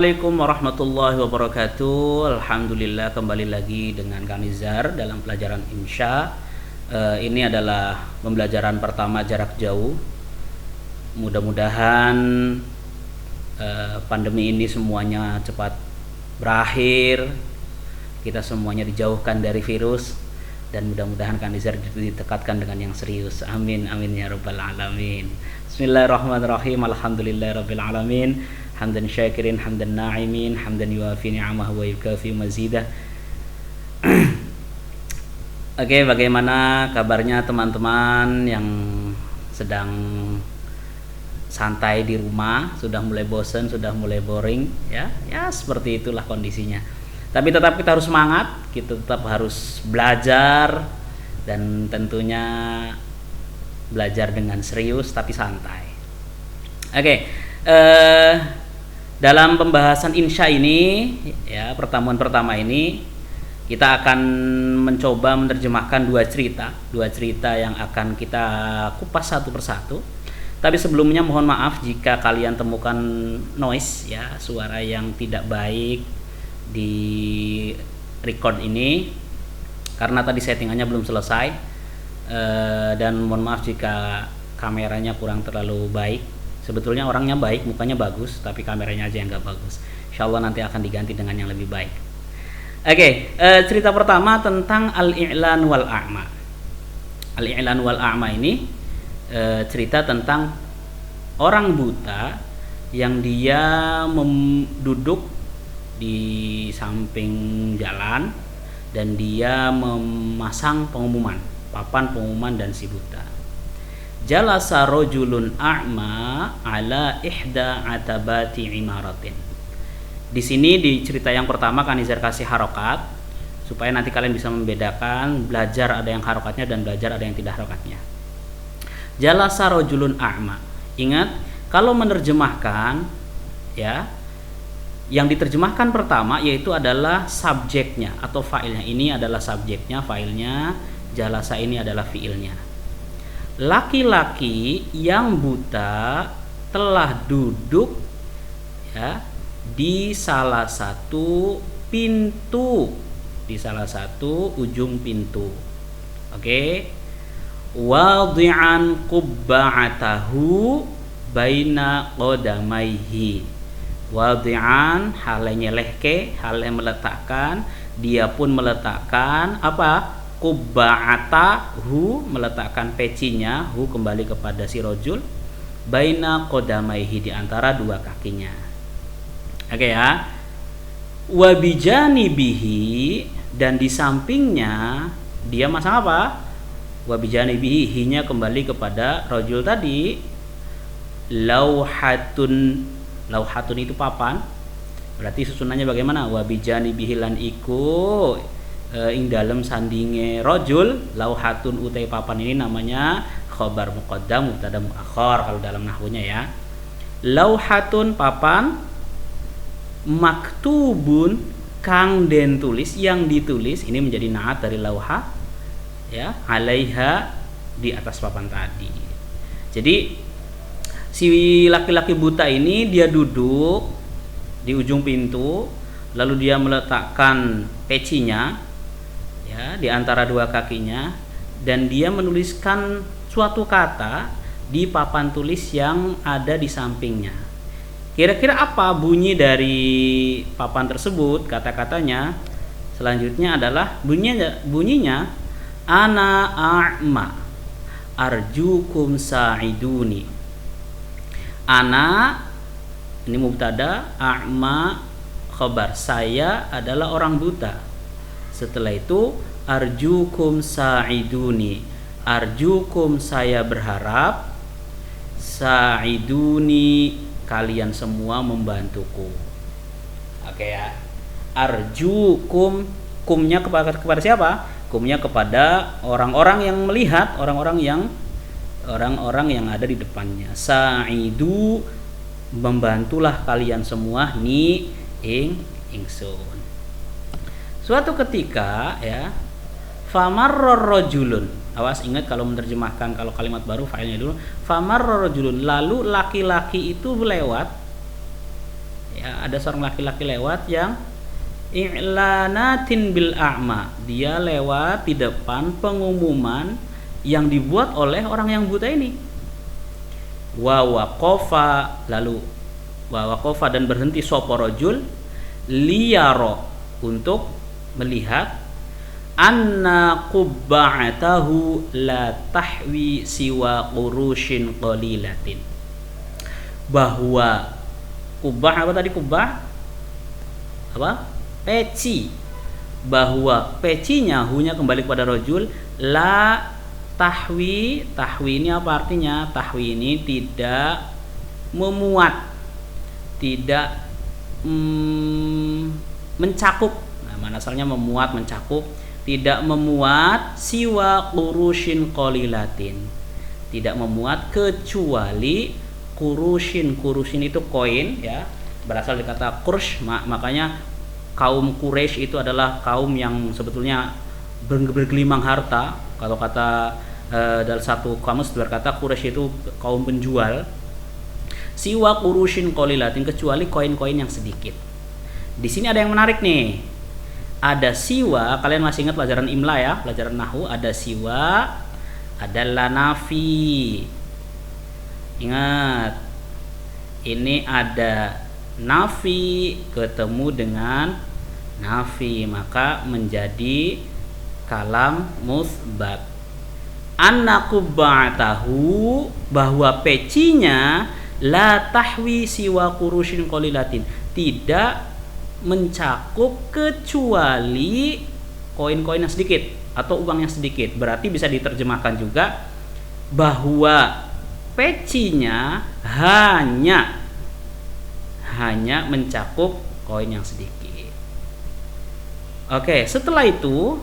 Assalamualaikum warahmatullahi wabarakatuh. Alhamdulillah kembali lagi dengan Kanizar dalam pelajaran Insya. Ini adalah pembelajaran pertama jarak jauh. Mudah-mudahan pandemi ini semuanya cepat berakhir. Kita semuanya dijauhkan dari virus dan mudah-mudahan Kanizar ditekatkan dengan yang serius. Amin amin ya rabbal alamin. Bismillahirrahmanirrahim. Alhamdulillahirabbil alamin. Hamdan syakirin, hamdan na'imin, hamdan yuafi ni'amahu wa yukafi mazidah. Oke, bagaimana kabarnya teman-teman yang sedang santai di rumah? Sudah mulai bosan, sudah mulai boring, ya? Ya, seperti itulah kondisinya. Tapi tetap kita harus semangat, kita tetap harus belajar dan tentunya belajar dengan serius tapi santai. Oke, dalam pembahasan Insya ini, ya, pertemuan pertama ini kita akan mencoba menerjemahkan dua cerita yang akan kita kupas satu persatu. Tapi sebelumnya mohon maaf jika kalian temukan noise, ya, suara yang tidak baik di record ini karena tadi settingannya belum selesai, dan mohon maaf jika kameranya kurang terlalu baik. Sebetulnya orangnya baik, mukanya bagus, tapi kameranya aja yang nggak bagus. Insyaallah nanti akan diganti dengan yang lebih baik. Oke, cerita pertama tentang Al-I'lan wal A'ma. Al-I'lan wal A'ma ini cerita tentang orang buta yang dia duduk di samping jalan dan dia memasang pengumuman, papan pengumuman dan si buta. Jalasa rajulun a'ma ala ihda atabati imaratin. Di sini di cerita yang pertama Kanizar kasih harokat supaya nanti kalian bisa membedakan, belajar ada yang harokatnya dan belajar ada yang tidak harokatnya. Jalasa rajulun a'ma. Ingat, kalau menerjemahkan, ya, yang diterjemahkan pertama yaitu adalah subjeknya atau fa'ilnya. Ini adalah subjeknya, fa'ilnya. Jalasa ini adalah fi'ilnya. Laki-laki yang buta telah duduk, ya, di salah satu pintu, di salah satu ujung pintu. Oke. Wadi'an qubba'atahu baina qadamaihi. Wadi'an hale nyelehke, hale meletakkan, dia pun meletakkan apa? Qubba'atahu, meletakkan pecinya, hu kembali kepada si rojul, baina qadamaihi, di antara dua kakinya. Oke, ya. Wa bijanibihi, dan di sampingnya dia masang apa? Wa bijanibihi, hinya kembali kepada rojul tadi. Lauhatun, lauhatun itu papan. Berarti susunannya bagaimana? Wa bijanibihi lan iku ing dalem sandinge rojul, lauhatun utai papan ini namanya khobar muqaddam mubtada muakhar kalau dalam nahwunya, ya. Lauhatun papan, maktubun kang den tulis, yang ditulis ini menjadi naat dari lauha, ya, alaiha, di atas papan tadi. Jadi si laki-laki buta ini dia duduk di ujung pintu, lalu dia meletakkan pecinya, ya, di antara dua kakinya, dan dia menuliskan suatu kata di papan tulis yang ada di sampingnya. Kira-kira apa bunyi dari papan tersebut? Kata-katanya selanjutnya adalah bunyinya ana a'ma arjukum sa'iduni. Ana ini mubtada, a'ma khabar, saya adalah orang buta. Setelah itu arjukum sa'iduni, arjukum saya berharap, sa'iduni kalian semua membantuku. Oke, ya. Arjukum, kumnya kepada siapa? Kumnya kepada orang-orang yang melihat, orang-orang yang ada di depannya. Sa'idu, membantulah kalian semua, ni ingsun. Suatu ketika, ya, famarrar rajulun. Awas, ingat kalau menerjemahkan, kalau kalimat baru fa'ilnya dulu. Famarrar rajulun, lalu laki-laki itu lewat. Ya, ada seorang laki-laki lewat yang i'lanatin bil a'ma. Dia lewat di depan pengumuman yang dibuat oleh orang yang buta ini. Wa waqafa, lalu wa waqafa dan berhenti sapa rajul liyaro, untuk melihat anna qubba'atahu la tahwi siwa qurushin qalilatin, bahwa kubah, apa tadi kubah? Apa? Peci. Bahwa pecinya hunya kembali kepada rajul, la tahwi. Tahwi ini apa artinya? Tahwi ini tidak memuat, tidak mencakup. Nah, mana asalnya memuat, mencakup. Tidak memuat siwa qurushin qalilatin. Tidak memuat kecuali kurushin. Kurushin itu koin, ya, berasal dari kata kursh, makanya kaum Quraisy itu adalah kaum yang sebetulnya bergelimang harta. Kalau kata dalam satu kamus berkata Quraisy itu kaum penjual. Siwa kurushin qalilatin, kecuali koin-koin yang sedikit. Di sini ada yang menarik nih. Ada siwa, kalian masih ingat pelajaran imla ya, pelajaran nahwu, ada siwa, ada lanafi. Ingat, ini ada nafi ketemu dengan nafi, maka menjadi kalam musbat. Anna qubba'atahu, bahwa pecinya la tahwi siwa kurushin qalilatin, tidak mencakup kecuali koin-koin yang sedikit atau uang yang sedikit. Berarti bisa diterjemahkan juga bahwa pecinya hanya mencakup koin yang sedikit. Oke, setelah itu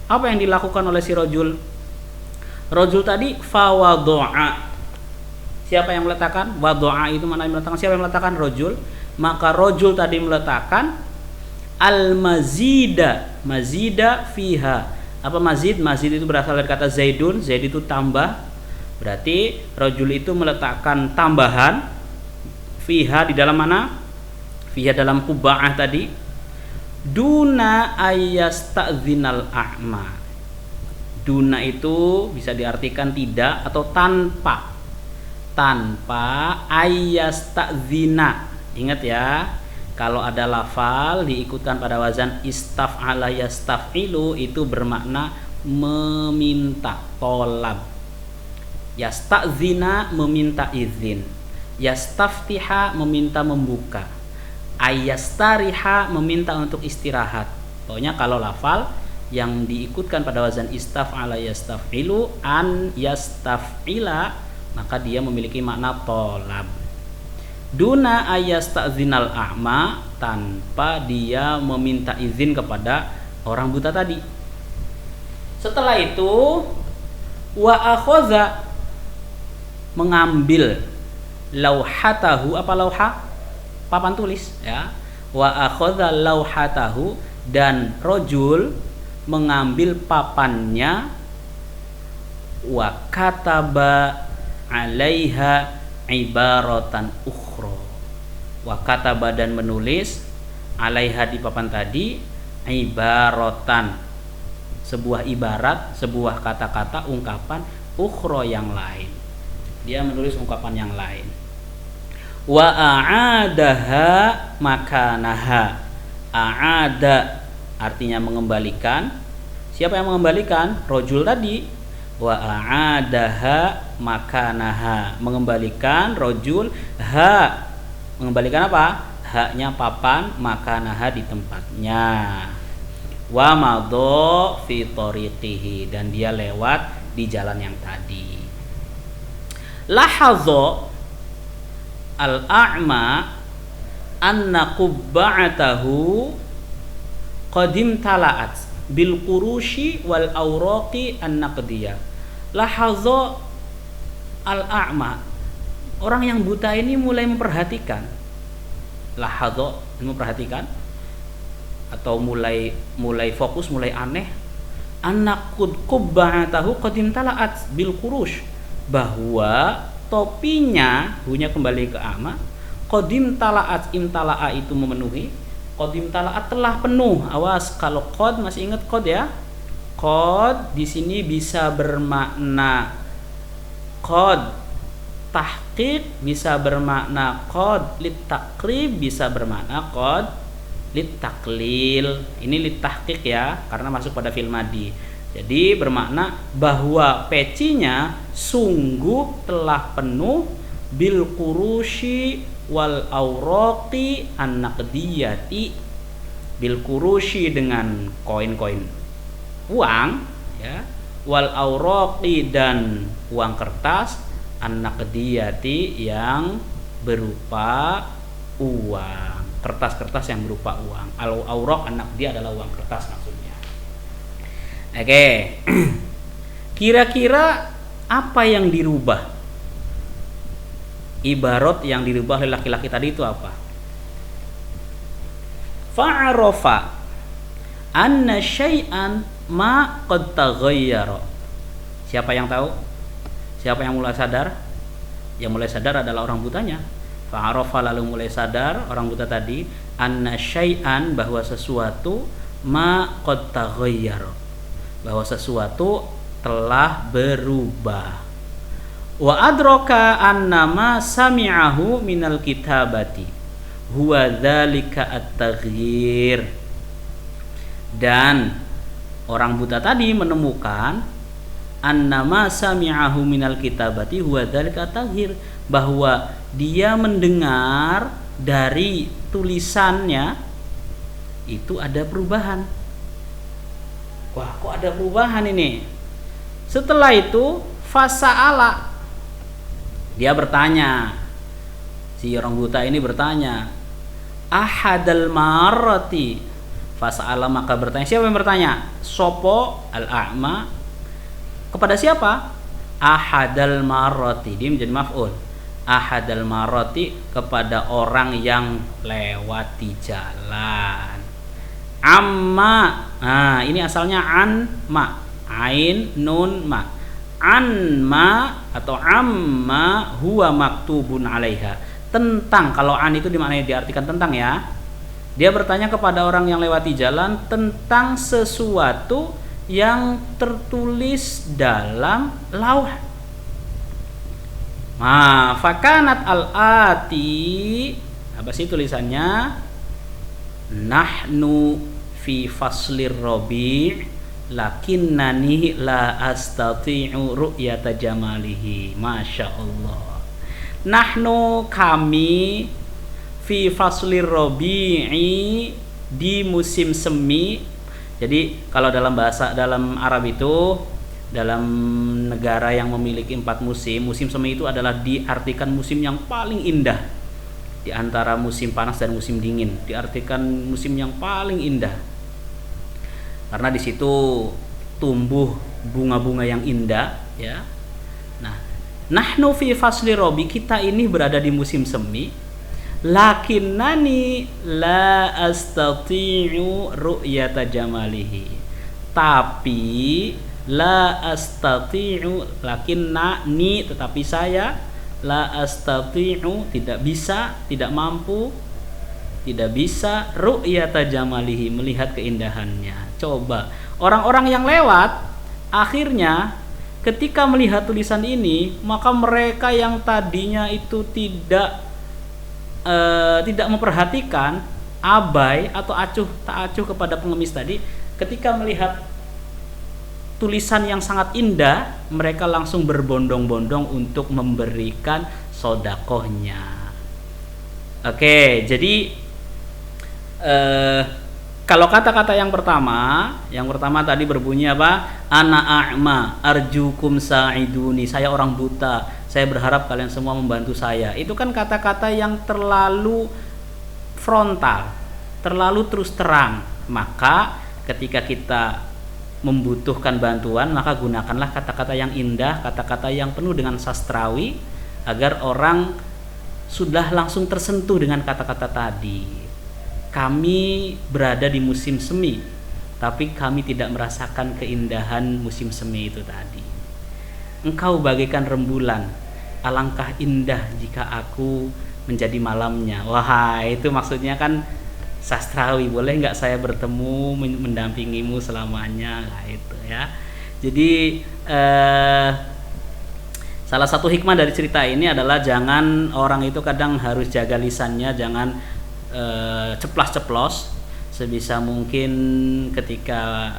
apa yang dilakukan oleh si rajul? Rajul tadi fawado'a. Siapa yang meletakkan? Wado'a itu mana yang meletakkan? Siapa yang meletakkan? Rajul. Maka rajul tadi meletakkan al-mazida. Mazida fiha. Apa mazid? Mazid itu berasal dari kata zaidun. Zaid itu tambah. Berarti rajul itu meletakkan tambahan fiha, di dalam mana? Fiha dalam kubba'ah tadi. Duna ayasta'dzinal a'ma. Duna itu bisa diartikan tidak atau tanpa. Tanpa ayasta'dzina. Ingat ya, kalau ada lafal diikutkan pada wazan istaf'ala yastaf'ilu, itu bermakna meminta, tolab. Yasta'dzina meminta izin, yastaftiha meminta membuka, ayastariha meminta untuk istirahat. Pokoknya kalau lafal yang diikutkan pada wazan istaf'ala yastaf'ilu, an yastaf'ila, maka dia memiliki makna tolab. Duna ayasta'dzinal a'ma, tanpa dia meminta izin kepada orang buta tadi. Setelah itu wa akhadha, mengambil lauhatahu. Apa lauha? Papan tulis ya. Wa akhadha lauhatahu, dan rajul mengambil papannya. Wa kataba 'alaiha ibaratan ukhra. Wa kataba, dan menulis 'alaiha, di papan tadi, ibaratan, sebuah ibarat, sebuah kata-kata, ungkapan, ukhra, yang lain. Dia menulis ungkapan yang lain. Wa a'adaha makanaha. A'ada artinya mengembalikan. Siapa yang mengembalikan? Rajul tadi. Wa a'adaha makanaha, mengembalikan rajul ha. Mengembalikan apa? Haknya papan, makanaha di tempatnya. Wa madha fi tariqihi, dan dia lewat di jalan yang tadi. Lahadha al-a'ma anna qubba'atahu qadim tala'at bil qurushi wal awraqi an-naqdiyah. Lahadha al-a'ma, orang yang buta ini mulai memperhatikan. Lahadha, memperhatikan atau mulai fokus, mulai aneh. Anna qubba'atahu qadim tala'at bil qurush, bahwa topinya, hunya kembali ke ama, Qadim talaat, imtala'a itu memenuhi. Qadim talaat telah penuh. Awas kalau qad, masih ingat qad ya? Qad di sini bisa bermakna qad tahqiq, bisa bermakna qad lit taqrib, bisa bermakna qad lit taklil. Ini lit tahqiq ya, karena masuk pada fi'il madi. Jadi bermakna bahwa pecinya sungguh telah penuh bil qurushi wal auraqi an-naqdiyati, bil qurushi dengan koin-koin uang ya, wal auraqi dan uang kertas, an-naqdiyati yang berupa uang, kertas-kertas yang berupa uang. Al-auraq an-naqdiyah adalah uang kertas maksudnya. Oke. Kira-kira apa yang dirubah? Ibarat yang dirubah oleh laki-laki tadi itu apa? Fa'arafa anna syai'an ma qad taghayyara. Siapa yang tahu? Siapa yang mulai sadar? Yang mulai sadar adalah orang butanya. Fa'arafa, lalu mulai sadar orang buta tadi, anna syai'an, bahwa sesuatu, ma qad taghayyara, bahwa sesuatu telah berubah. Wa adraka annama sami'ahu minal kitabati huwa dzalika at-taghyir. Dan orang buta tadi menemukan annama sami'ahu minal kitabati huwa dzalika at-taghyir, bahwa dia mendengar dari tulisannya itu ada perubahan. Wah, kok ada perubahan ini? Setelah itu fasa'ala, dia bertanya, si orang buta ini bertanya, ahadal marati, fasa'ala, maka bertanya. Siapa yang bertanya? Sopo al-a'ma, kepada siapa? Ahadal marati, dia menjadi maf'ul. Ahadal marati, kepada orang yang lewati jalan. Amma, nah ini asalnya an ma, ain nun ma, an ma atau amma huwa maktubun alaiha, tentang, kalau an itu dimaknai diartikan tentang ya. Dia bertanya kepada orang yang lewati jalan tentang sesuatu yang tertulis dalam lauh. Nah, fakanat al-ati, apa sih tulisannya? Nahnu fi faslir rabi' lakinnani la astati'u ru'yata jamalihi. Masya Allah. Nahnu, kami, fi faslir rabi'i, di musim semi. Jadi kalau dalam bahasa, dalam Arab itu, dalam negara yang memiliki 4 musim, musim semi itu adalah diartikan musim yang paling indah di antara musim panas dan musim dingin, diartikan musim yang paling indah. Karena di situ tumbuh bunga-bunga yang indah, ya. Nah, nahnu fi fasli rabi, kita ini berada di musim semi. Lakinnani la astati'u ru'yata jamalihi. Tapi la astati'u, lakinnani, tetapi saya, la astati'u, tidak bisa, tidak mampu, tidak bisa, ru'yata jamalihi, melihat keindahannya. Coba orang-orang yang lewat, akhirnya ketika melihat tulisan ini, maka mereka yang tadinya itu tidak memperhatikan, abai atau acuh tak acuh kepada pengemis tadi, ketika melihat tulisan yang sangat indah, mereka langsung berbondong-bondong untuk memberikan sodakohnya. Oke, jadi kalau kata-kata yang pertama tadi berbunyi apa? Ana a'ma arjukum sa'iduni, saya orang buta, saya berharap kalian semua membantu saya. Itu kan kata-kata yang terlalu frontal, terlalu terus terang. Maka ketika kita membutuhkan bantuan, maka gunakanlah kata-kata yang indah, kata-kata yang penuh dengan sastrawi, agar orang sudah langsung tersentuh dengan kata-kata tadi. Kami berada di musim semi, tapi kami tidak merasakan keindahan musim semi itu tadi. Engkau bagaikan rembulan, alangkah indah jika aku menjadi malamnya. Wah, itu maksudnya kan sastrawi. Boleh nggak saya bertemu mendampingimu selamanya? Nah, itu ya. Jadi salah satu hikmah dari cerita ini adalah jangan orang itu kadang harus jaga lisannya, jangan ceplas-ceplos. Sebisa mungkin ketika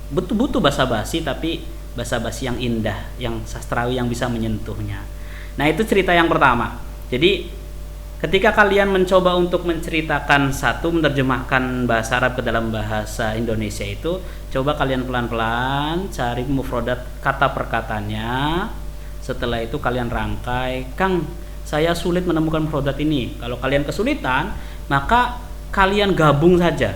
butuh basa-basi, tapi basa-basi yang indah, yang sastrawi, yang bisa menyentuhnya. Nah, itu cerita yang pertama. Jadi ketika kalian mencoba untuk menceritakan menerjemahkan bahasa Arab ke dalam bahasa Indonesia itu, coba kalian pelan-pelan cari mufradat kata perkataannya. Setelah itu kalian rangkai, Kang, saya sulit menemukan mufradat ini. Kalau kalian kesulitan, maka kalian gabung saja.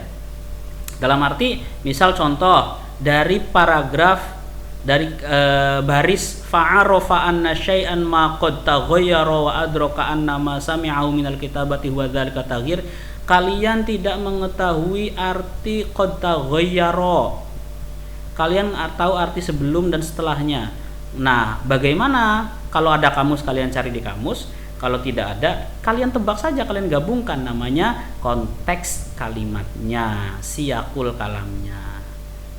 Dalam arti, misal contoh dari paragraf dari baris fa'arafa anna syai'an ma qad taghayyara wa adraka anna ma sami'ahu minal kitabati wa dzalika taghyir, kalian tidak mengetahui arti qad taghayyara, kalian tahu arti sebelum dan setelahnya. Nah, bagaimana kalau ada kamus, kalian cari di kamus, kalau tidak ada kalian tebak saja, kalian gabungkan, namanya konteks kalimatnya, siyakul kalamnya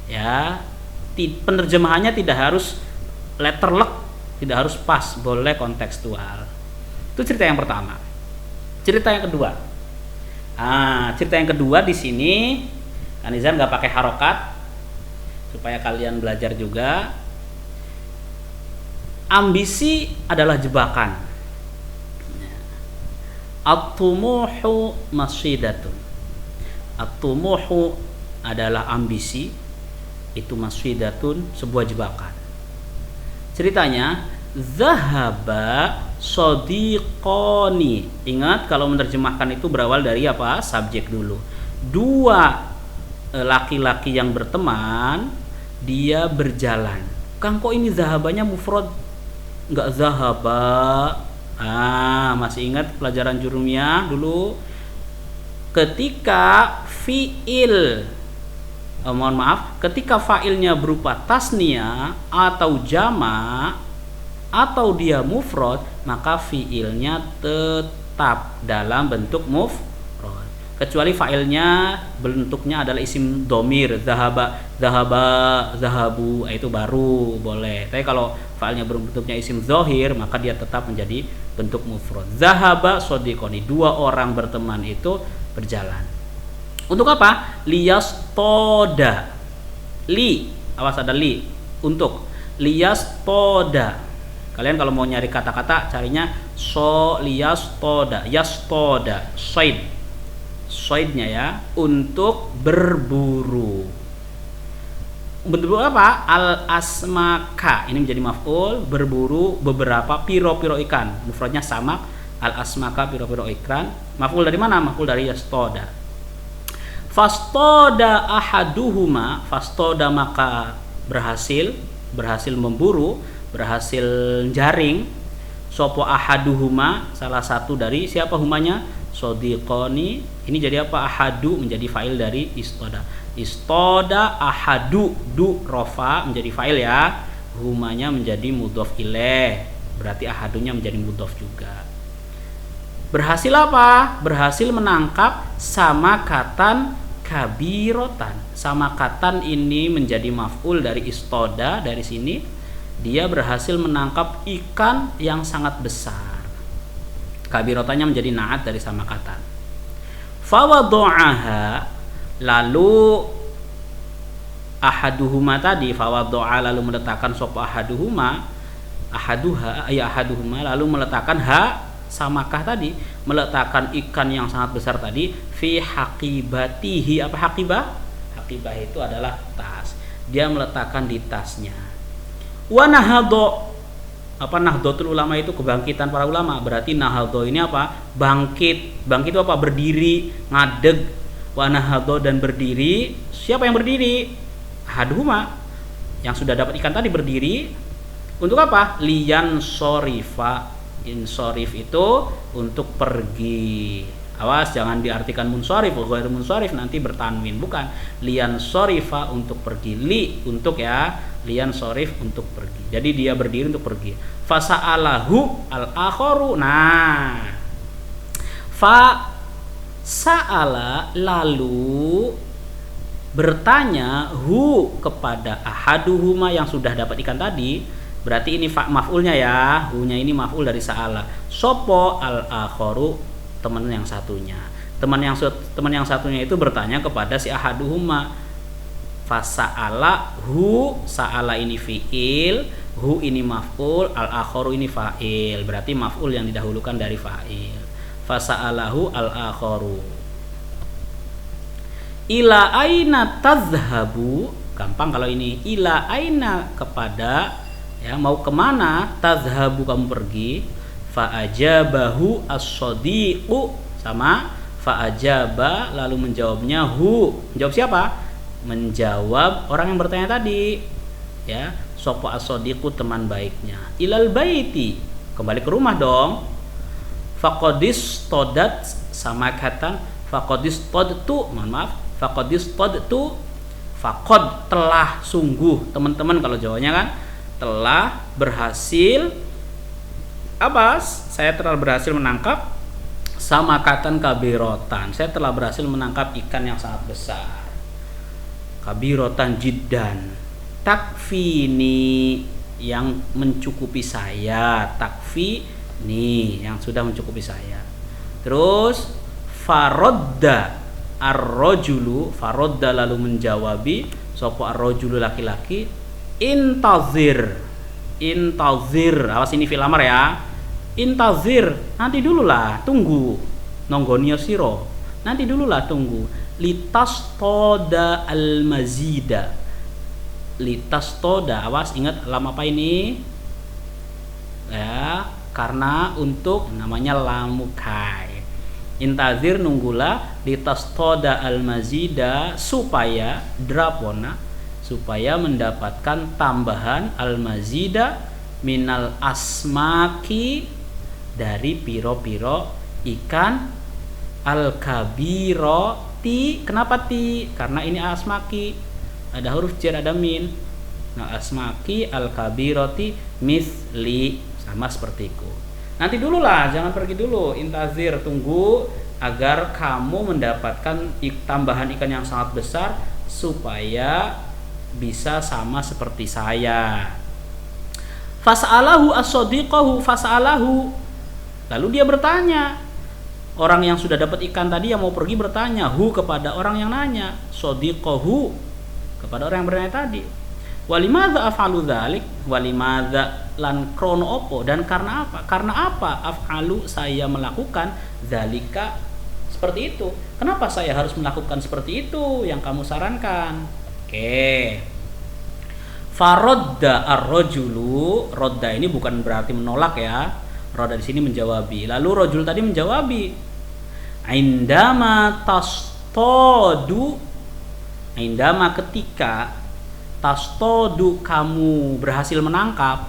ya. Penerjemahannya tidak harus letterlek, tidak harus pas, boleh kontekstual. Itu cerita yang pertama. Cerita yang kedua. Cerita yang kedua di sini Anizan nggak pakai harokat supaya kalian belajar juga. Ambisi adalah jebakan. At-tumuhu masyidatun. At-tumuhu adalah ambisi, itu masyidatun, sebuah jebakan. Ceritanya, zahaba sodiqoni. Ingat, kalau menerjemahkan itu berawal dari apa? Subjek dulu. Dua laki-laki yang berteman, dia berjalan. Kang, kok ini zahabanya mufrad? Enggak zahaba. Masih ingat pelajaran jurumiyah dulu? Ketika fi'il, ketika fa'ilnya berupa tasniyah atau jama' atau dia mufrad, maka fi'ilnya tetap dalam bentuk mufrad. Kecuali fa'ilnya bentuknya adalah isim domir, zahaba, zahabu, itu baru boleh. Tapi kalau fa'ilnya bentuknya isim zohir, maka dia tetap menjadi bentuk mufrad. Zahaba sodiqoni, dua orang berteman itu berjalan. Untuk apa? Liyastoda. Awas ada li. Untuk liyastoda. Kalian kalau mau nyari kata-kata carinya liyastoda, yastoda, soidnya ya, untuk berburu. Berburu apa? Al asmaka. Ini menjadi maf'ul, berburu beberapa piro-piro ikan. Mufradnya samak, al asmaka, piro-piro ikan. Maf'ul dari mana? Maf'ul dari yastoda. Fastoda ahaduhuma, fastoda maka berhasil memburu, berhasil jaring. Sopo ahaduhuma, salah satu dari, siapa humanya? Sodiqoni. Ini jadi apa? Ahadu menjadi fa'il dari istoda. Istoda ahadu, du rofa menjadi fa'il ya, humanya menjadi mudhof ilaih, berarti ahadunya menjadi mudhof juga. Berhasil apa? Berhasil menangkap samakatan kabirotan. Samakatan ini menjadi maf'ul dari istoda. Dari sini dia berhasil menangkap ikan yang sangat besar. Kabirotannya menjadi na'at dari samakatan. Fawadu'aha, lalu ahaduhuma tadi, fawadu'a lalu meletakkan sopa ahaduhuma, ahaduhuma lalu meletakkan samakah tadi, meletakkan ikan yang sangat besar tadi, fi haqibatihi. Apa haqibah? Haqibah itu adalah tas. Dia meletakkan di tasnya. Wa nahadho. Apa nahdlatul ulama itu? Kebangkitan para ulama. Berarti nahadho ini apa? Bangkit. Bangkit itu apa? Berdiri, ngadeg. Wa nahadho, dan berdiri. Siapa yang berdiri? Ahaduhuma, yang sudah dapat ikan tadi berdiri. Untuk apa? Liyan sorifa. Insorif itu untuk pergi. Awas jangan diartikan munsorif, ghair munsorif nanti bertanwin, bukan. Lian sorifa untuk pergi, li untuk ya, lian sorif untuk pergi. Jadi dia berdiri untuk pergi. Fasa'alahu al akharu. Nah, Fa sa'ala, lalu bertanya hu kepada ahaduhuma yang sudah dapat ikan tadi. Berarti ini maf'ulnya ya, hu-nya ini maf'ul dari sa'ala. Sopo al-akharu, teman yang satunya. Teman yang satunya itu bertanya kepada si ahaduhuma. Fasa'ala hu, sa'ala ini fi'il, hu ini maf'ul, al-akharu ini fa'il. Berarti maf'ul yang didahulukan dari fa'il. Fasa'alahu al-akharu. Ila aina tazhabu, gampang kalau ini. Ila aina, kepada, ya, mau kemana, tazhabu kamu pergi. Fa'ajabahu as-sadiqu, sama fa'ajaba, lalu menjawabnya hu. Menjawab siapa? Menjawab orang yang bertanya tadi, ya. Sopo as-sadiqu, teman baiknya. Ilal baiti, kembali ke rumah dong. Faqadis todat, sama kata faqadis todtu, mohon maaf, faqadis todtu, faqad, telah, sungguh, teman-teman kalau Jawanya kan telah berhasil, apa? Saya telah berhasil menangkap, sama katan kabirotan, saya telah berhasil menangkap ikan yang sangat besar. Kabirotan jiddan, takfini, yang mencukupi saya, takfi nih yang sudah mencukupi saya. Terus farodda ar-rajulu, farodda lalu menjawabi, sopo ar-rajulu laki-laki, intazir, intazir, awas ini fil amar ya, intazir, nanti dulu lah, tunggu, nonggonio siro, nanti dulu lah, tunggu, litas toda al-mazida, litas toda, awas ingat lam apa ini ya, karena untuk namanya lamukai. Intazir, nunggulah, litastoda al-mazida, supaya drapona, supaya mendapatkan tambahan al-mazida minal asmaki, dari piro-piro ikan, al-kabiroti, kenapa ti? Karena ini asmaki, ada huruf jar, ada min. Nah, asmaki al-kabiroti misli, sama seperti itu. Nanti dulu lah, jangan pergi dulu. Intazir, tunggu agar kamu mendapatkan tambahan ikan yang sangat besar supaya bisa sama seperti saya. Fas'alahu as-sadiqahu, fas'alahu, lalu dia bertanya. Orang yang sudah dapat ikan tadi yang mau pergi bertanya, hu, kepada orang yang nanya, sadiqahu, kepada orang yang bertanya tadi. Walimadza af'alu dzalik, walimadza, lan krono opo, dan karena apa? Karena apa? Af'alu, saya melakukan, dzalika, seperti itu. Kenapa saya harus melakukan seperti itu yang kamu sarankan? Oke. Farodda ar-rajulu, rodda ini bukan berarti menolak ya. Rodda di sini menjawabi. Lalu rajul tadi menjawabi, indama tastodu, indama, ketika, tastodu, kamu berhasil menangkap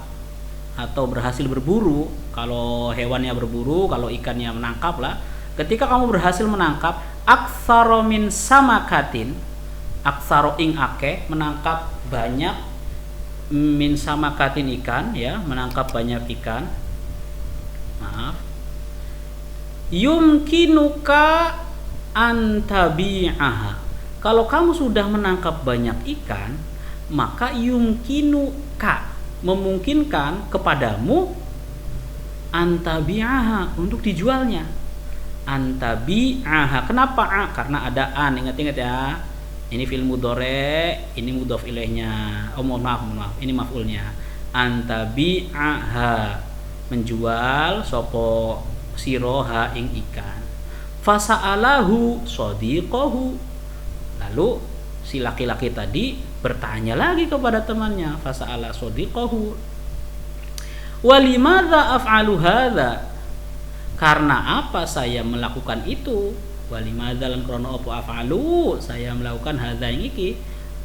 atau berhasil berburu. Kalau hewannya berburu, kalau ikannya menangkap lah. Ketika kamu berhasil menangkap, aktsaro min samakatin, aktsaro ing ake, menangkap banyak, min samakatin ikan, ya, menangkap banyak ikan. Maaf. Yumkinuka antabi'aha, kalau kamu sudah menangkap banyak ikan, maka yumkinuka, memungkinkan kepadamu, antabi'aha, untuk dijualnya. Antabi'aha, kenapa a? Karena ada an, ingat-ingat ya. Ini fi'il mudhari', ini mudhof ilaihnya. Oh, mohon maaf, ini maf'ulnya. Antabi'aha, menjual sopo siroha ing ikan. Fasa'alahu sadiqahu, lalu si laki-laki tadi bertanya lagi kepada temannya, fasa'ala sadiqahu, walimadza af'alu hadza, karena apa saya melakukan itu? Walimadza lan krono apa af'alu, saya melakukan hadza yang iki.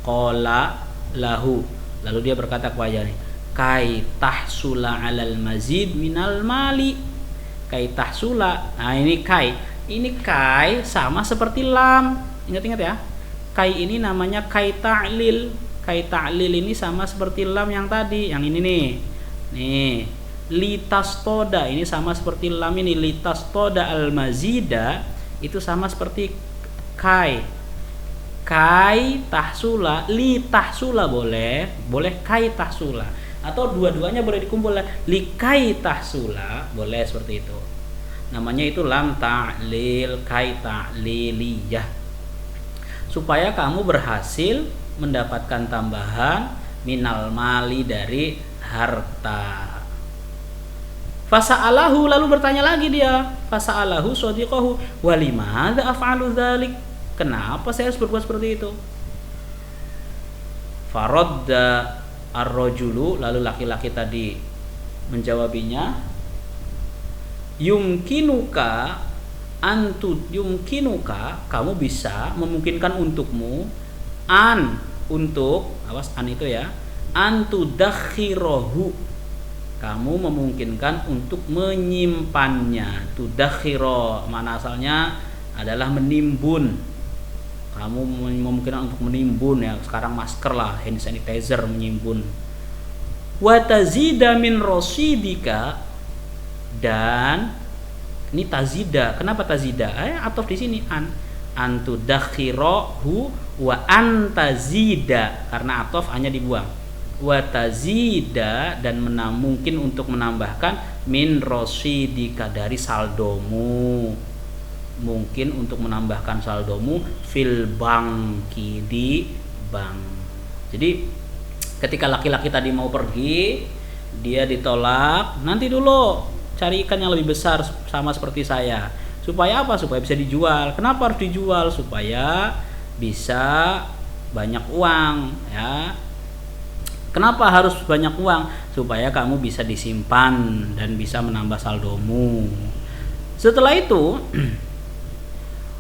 Qala lahu, lalu dia berkata kepadanya, kai tahsula 'alal mazid minal mali, kai tahsula. Nah, ini kai sama seperti lam, ingat-ingat ya. Kai ini namanya kai ta'lil. Kai ta'lil ini sama seperti lam yang tadi, yang ini nih. Nih, Litastoda ini sama seperti lam ini, litastoda al-mazida itu sama seperti kai. Kai tahsula, li tahsula boleh kai tahsula, atau dua-duanya boleh dikumpul, li kai tahsula boleh seperti itu. Namanya itu lam ta'lil, kai ta'liliyah. Supaya kamu berhasil mendapatkan tambahan minal mali dari harta. Fasa'alahu, lalu bertanya lagi dia, fasa'alahu shadiqahu walimadza af'alu dzalik, kenapa saya harus berbuat seperti itu? Faradda ar-rajulu, lalu laki-laki tadi menjawabinya, yumkinuka kamu bisa, memungkinkan untukmu, untuk awas itu ya, antudakhirahu, kamu memungkinkan untuk menyimpannya. Tudakhiro mana asalnya adalah menimbun. Kamu memungkinkan untuk menimbun, ya sekarang masker lah, hand sanitizer, menimbun. Wa tazida min rasidika, dan ini tazida. Kenapa tazida? Atau di sini antudakhirahu wa antazida, karena atof hanya dibuang. Watazida, dan mungkin untuk menambahkan min rosidika, dari saldomu, mungkin untuk menambahkan saldomu fil banki, di bank. Jadi ketika laki-laki tadi mau pergi, dia ditolak, nanti dulu cari ikan yang lebih besar sama seperti saya. Supaya apa? Supaya bisa dijual. Kenapa harus dijual? Supaya bisa banyak uang, ya. Kenapa harus banyak uang? Supaya kamu bisa disimpan dan bisa menambah saldomu. Setelah itu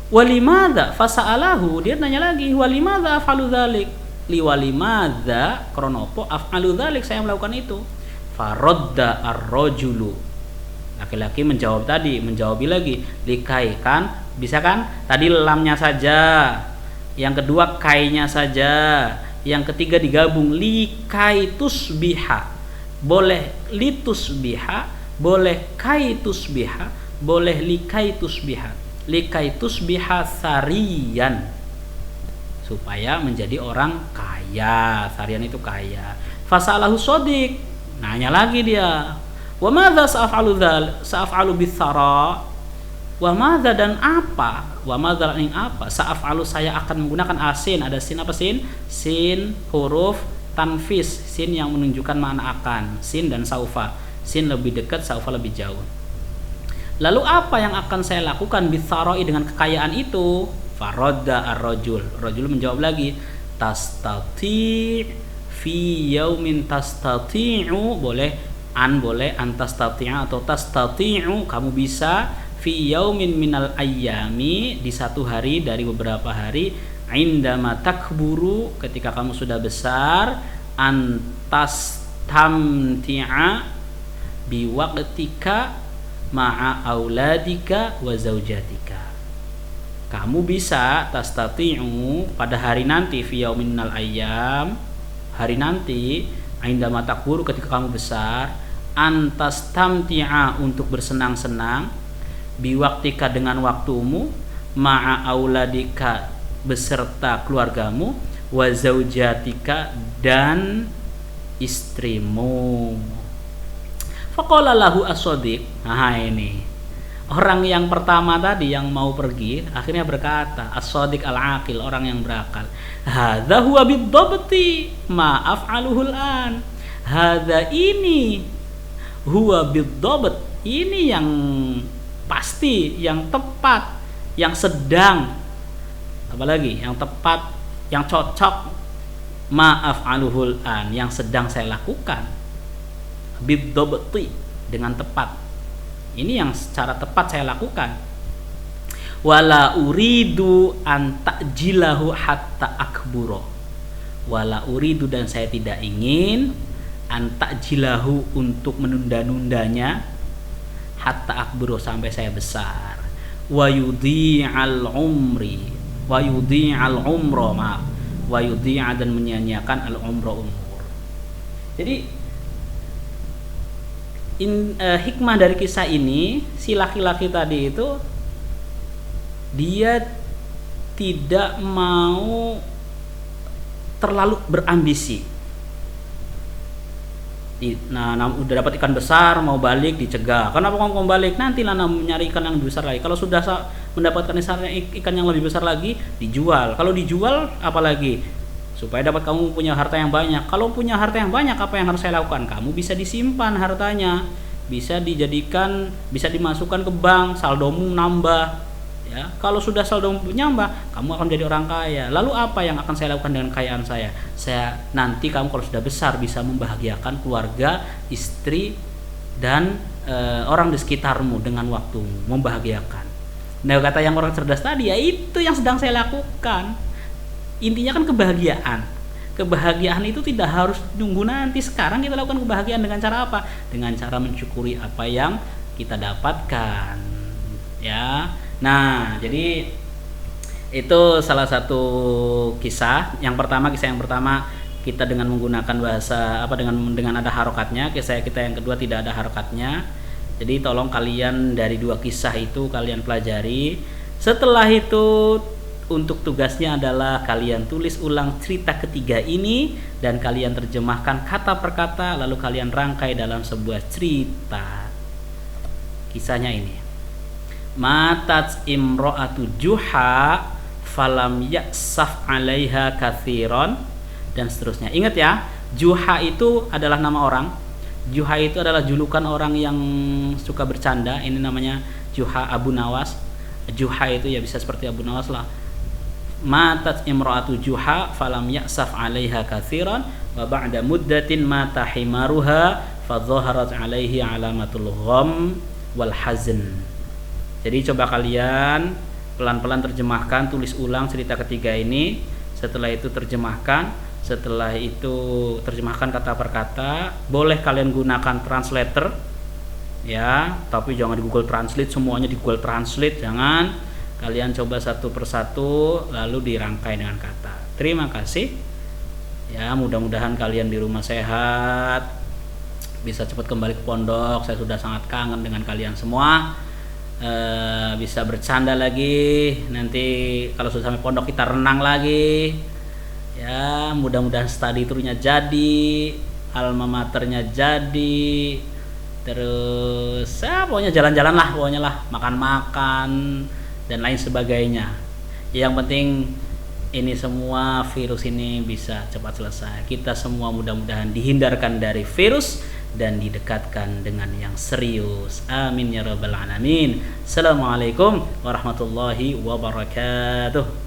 walimadza fasa'alahu, dia tanya lagi, walimadza af'alu dzalik, li walimadza kronopo af'alu dzalik, saya melakukan itu. Faradda ar-rajulu, laki-laki menjawab lagi, likai, kan bisa kan, tadi lamnya saja, yang kedua kainya saja, yang ketiga digabung, likaitusbiha, boleh litusbiha, boleh kaitusbiha, boleh likaitusbiha. Likaitusbiha sarian, supaya menjadi orang kaya. Sarian itu kaya. Fasalahu shadiq, nanya lagi dia, wa madza sa'af'alu bitsara, wa madza, dan apa, wa madza ing apa, sa'af'alu, saya akan menggunakan asin. Ada sin, apa sin? Sin huruf tanfis, sin yang menunjukkan makna akan, sin dan saufa. Sin lebih dekat, saufa lebih jauh. Lalu apa yang akan saya lakukan bitsara'i, dengan kekayaan itu? Faradda ar-rajul, rajul menjawab lagi, tastati fi yaumin, tastati'u boleh, boleh, antastati'a atau tastati'u, kamu bisa, fi yaumin minal ayyami, di satu hari dari beberapa hari, indama takburu, ketika kamu sudah besar, antastamti'a biwaqtika ma'a auladika wa zaujatika. Kamu bisa tastati'u pada hari nanti, fi yaumin minal ayyam, hari nanti, indama takburu, ketika kamu besar, antastamti'a, untuk bersenang-senang, biwaktika, dengan waktumu, ma'a auladika, beserta keluargamu, wa zaujatika, dan istrimu. Faqala lahu as-shadiq, nah ini orang yang pertama tadi yang mau pergi akhirnya berkata, as-shadiq al-aqil, orang yang berakal, hadza huwa bid-dabti ma af'aluhu al-an, hadza, ini, huwa bid-dabt, ini yang pasti, yang tepat, yang sedang, apalagi yang tepat, yang cocok, ma'af aluhul an, yang sedang saya lakukan, bid-dabti, dengan tepat, ini yang secara tepat saya lakukan. Wala uridu an ta'jilahu hatta akburo, wala uridu, dan saya tidak ingin, an ta'jilahu, untuk menunda-nundanya, hatta akburo, sampai saya besar, wa yudhi'al umri, wa yudhi'al umro, maaf, wa yudhi'a, dan menyia-nyiakan al umro, umur. Jadi hikmah dari kisah ini, si laki-laki tadi itu dia tidak mau terlalu berambisi. Nah, udah dapat ikan besar mau balik dicegah. Kenapa kamu mau balik? Nanti lah nyari ikan yang lebih besar lagi. Kalau sudah mendapatkan ikan yang lebih besar lagi dijual. Kalau dijual apalagi? Supaya dapat kamu punya harta yang banyak. Kalau punya harta yang banyak, apa yang harus saya lakukan? Kamu bisa disimpan hartanya, bisa dijadikan, bisa dimasukkan ke bank, saldomu nambah. Ya, kalau sudah saldomu nambah, kamu akan menjadi orang kaya. Lalu apa yang akan saya lakukan dengan kekayaan saya? Saya nanti kamu kalau sudah besar bisa membahagiakan keluarga, istri, dan orang di sekitarmu dengan waktumu, membahagiakan. Nah, kata yang orang cerdas tadi, ya itu yang sedang saya lakukan. Intinya kan kebahagiaan. Kebahagiaan itu tidak harus nunggu nanti, sekarang kita lakukan kebahagiaan dengan cara apa? Dengan cara mensyukuri apa yang kita dapatkan. Ya. Nah, jadi itu salah satu kisah. Kisah yang pertama kita dengan menggunakan bahasa dengan ada harokatnya. Kisah kita yang kedua tidak ada harokatnya. Jadi tolong kalian dari dua kisah itu kalian pelajari. Setelah itu untuk tugasnya adalah kalian tulis ulang cerita ketiga ini dan kalian terjemahkan kata per kata, lalu kalian rangkai dalam sebuah cerita. Kisahnya ini. Matat imro'atu juha falam ya'saf 'alaiha katsiran, dan seterusnya. Ingat ya, Juha itu adalah nama orang. Juha itu adalah julukan orang yang suka bercanda. Ini namanya Juha Abu Nawas. Juha itu ya bisa seperti Abu Nawas lah. Matat imra'atu juha falam ya'saf 'alaiha katsiran wa ba'da muddatin mata himaruha fa dhaharat 'alaihi 'alamatul gham wal hazn. Jadi coba kalian pelan-pelan terjemahkan, tulis ulang cerita ketiga ini. Setelah itu terjemahkan kata per kata. Boleh kalian gunakan translator ya, tapi jangan di Google Translate, semuanya di Google Translate, jangan. Kalian coba satu persatu lalu dirangkai dengan kata. Terima kasih. Ya, mudah-mudahan kalian di rumah sehat, bisa cepat kembali ke pondok. Saya sudah sangat kangen dengan kalian semua. Bisa bercanda lagi. Nanti kalau sudah sampai pondok kita renang lagi. Ya, mudah-mudahan study tournya jadi, alma maternya jadi. Terus pokoknya jalan-jalan lah, makan-makan dan lain sebagainya. Yang penting ini semua, virus ini bisa cepat selesai. Kita semua mudah-mudahan dihindarkan dari virus dan didekatkan dengan yang serius. Amin ya rabbal alamin. Assalamualaikum warahmatullahi wabarakatuh.